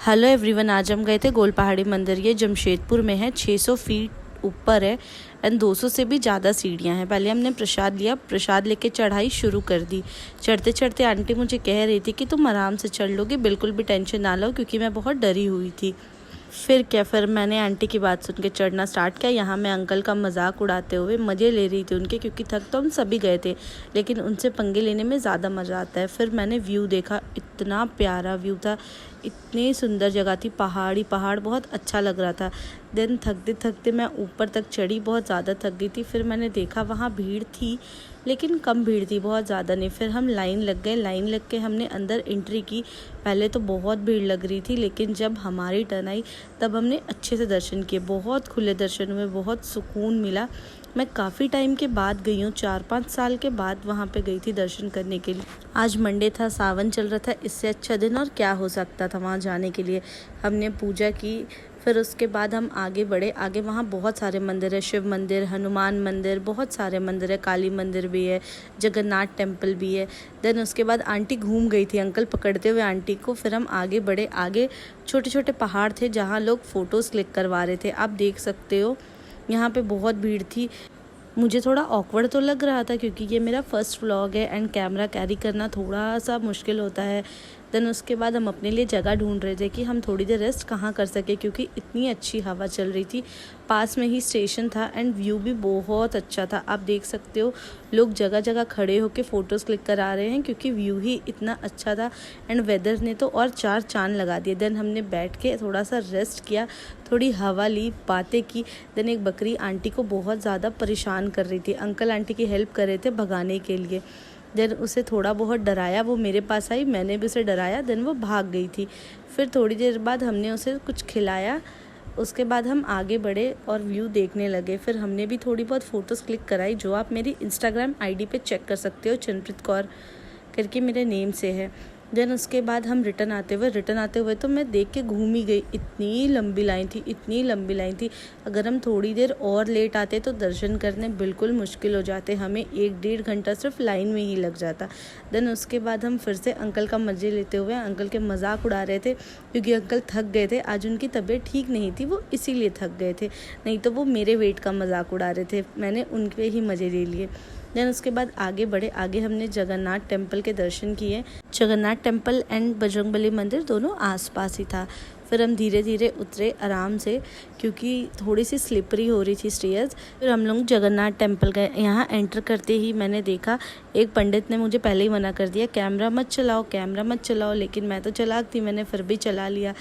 Hello everyone, आज हम गए थे गोल पहाड़ी मंदिर। ये जमशेदपुर में है, 600 फीट ऊपर है एंड 200 से भी ज़्यादा सीढ़ियाँ हैं। पहले हमने प्रसाद लिया, प्रसाद लेके चढ़ाई शुरू कर दी। चढ़ते चढ़ते आंटी मुझे कह रही थी कि तुम आराम से चढ़ लोगे, बिल्कुल भी टेंशन ना लो, क्योंकि मैं बहुत डरी हुई थी। फिर मैंने आंटी की बात सुन के चढ़ना स्टार्ट किया। यहाँ मैं अंकल का मजाक उड़ाते हुए मज़े ले रही थी उनके, क्योंकि थक तो हम सभी गए थे, लेकिन उनसे पंगे लेने में ज़्यादा मज़ा आता है। फिर मैंने व्यू देखा, इतना प्यारा व्यू था, इतनी सुंदर जगह थी, पहाड़ बहुत अच्छा लग रहा था। देन थकते थकते मैं ऊपर तक चढ़ी, बहुत ज़्यादा थक गई थी। फिर मैंने देखा वहाँ भीड़ थी, लेकिन कम भीड़ थी, बहुत ज़्यादा नहीं। फिर हम लाइन लग गए, लाइन लग के हमने अंदर एंट्री की। पहले तो बहुत भीड़ लग रही थी, लेकिन जब हमारी टर्न आई तब हमने अच्छे से दर्शन किए। बहुत खुले दर्शन हुए, बहुत सुकून मिला। मैं काफ़ी टाइम के बाद गई हूँ, 4-5 साल के बाद वहाँ पे गई थी दर्शन करने के लिए। आज मंडे था, सावन चल रहा था, इससे अच्छा दिन और क्या हो सकता था वहाँ जाने के लिए। हमने पूजा की, फिर उसके बाद हम आगे बढ़े। आगे वहाँ बहुत सारे मंदिर है, शिव मंदिर, हनुमान मंदिर, बहुत सारे मंदिर है, काली मंदिर भी है, जगन्नाथ टेम्पल भी है। देन उसके बाद आंटी घूम गई थी, अंकल पकड़ते हुए आंटी को। फिर हम आगे बढ़े। आगे छोटे छोटे पहाड़ थे जहाँ लोग फ़ोटोज़ क्लिक करवा रहे थे। आप देख सकते हो यहाँ पे बहुत भीड़ थी। मुझे थोड़ा ऑकवर्ड तो लग रहा था, क्योंकि ये मेरा फर्स्ट व्लॉग है एंड कैमरा कैरी करना थोड़ा सा मुश्किल होता है। देन उसके बाद हम अपने लिए जगह ढूंढ रहे थे कि हम थोड़ी देर रेस्ट कहाँ कर सके, क्योंकि इतनी अच्छी हवा चल रही थी। पास में ही स्टेशन था एंड व्यू भी बहुत अच्छा था। आप देख सकते हो लोग जगह जगह खड़े होकर फ़ोटोज़ क्लिक करा रहे हैं, क्योंकि व्यू ही इतना अच्छा था एंड वेदर ने तो और 4 चांद लगा दिए। देन हमने बैठ के थोड़ा सा रेस्ट किया, थोड़ी हवा ली, बातें की। देन एक बकरी आंटी को बहुत ज़्यादा परेशान कर रही थी, अंकल आंटी की हेल्प कर रहे थे भगाने के लिए। देन उसे थोड़ा बहुत डराया, वो मेरे पास आई, मैंने भी उसे डराया। देन वो भाग गई थी। फिर थोड़ी देर बाद हमने उसे कुछ खिलाया। उसके बाद हम आगे बढ़े और व्यू देखने लगे। फिर हमने भी थोड़ी बहुत फ़ोटोज़ क्लिक कराई, जो आप मेरी इंस्टाग्राम आईडी पे चेक कर सकते हो, चंद्रप्रीत कौर करके मेरे नेम से है। देन उसके बाद हम रिटर्न आते हुए तो मैं देख के घूम ही गई। इतनी लंबी लाइन थी। अगर हम थोड़ी देर और लेट आते तो दर्शन करने बिल्कुल मुश्किल हो जाते, हमें 1-1.5 घंटा सिर्फ लाइन में ही लग जाता। देन उसके बाद हम फिर से अंकल का मज़े लेते हुए अंकल के मजाक उड़ा रहे थे, क्योंकि अंकल थक गए थे। आज उनकी तबीयत ठीक नहीं थी, वो इसीलिए थक गए थे, नहीं तो वो मेरे वेट का मजाक उड़ा रहे थे। मैंने उनके ही मज़े ले लिए। देन उसके बाद आगे बढ़े। आगे हमने जगन्नाथ टेम्पल के दर्शन किए। जगन्नाथ टेम्पल एंड बजरंगबली मंदिर दोनों आसपास ही था। फिर हम धीरे धीरे उतरे आराम से, क्योंकि थोड़ी सी स्लिपरी हो रही थी स्टेयर्स। फिर हम लोग जगन्नाथ टेम्पल गए। यहाँ एंटर करते ही मैंने देखा, एक पंडित ने मुझे पहले ही मना कर दिया, कैमरा मत चलाओ। लेकिन मैं तो चालाक थी, मैंने फिर भी चला लिया।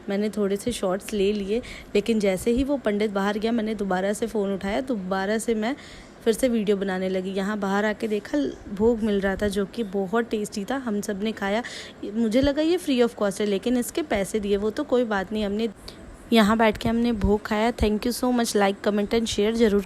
मैंने थोड़े से शॉट्स ले लिए, लेकिन जैसे ही वो पंडित बाहर गया, मैंने दोबारा से फ़ोन उठाया, दोबारा से मैं फिर से वीडियो बनाने लगी। यहाँ बाहर आके देखा, भोग मिल रहा था, जो कि बहुत टेस्टी था। हम सब ने खाया। मुझे लगा ये फ्री ऑफ कॉस्ट है, लेकिन इसके पैसे दिए, वो तो कोई बात नहीं। हमने यहाँ बैठ के हमने भोग खाया। Thank you so much. Like, comment and share ज़रूर।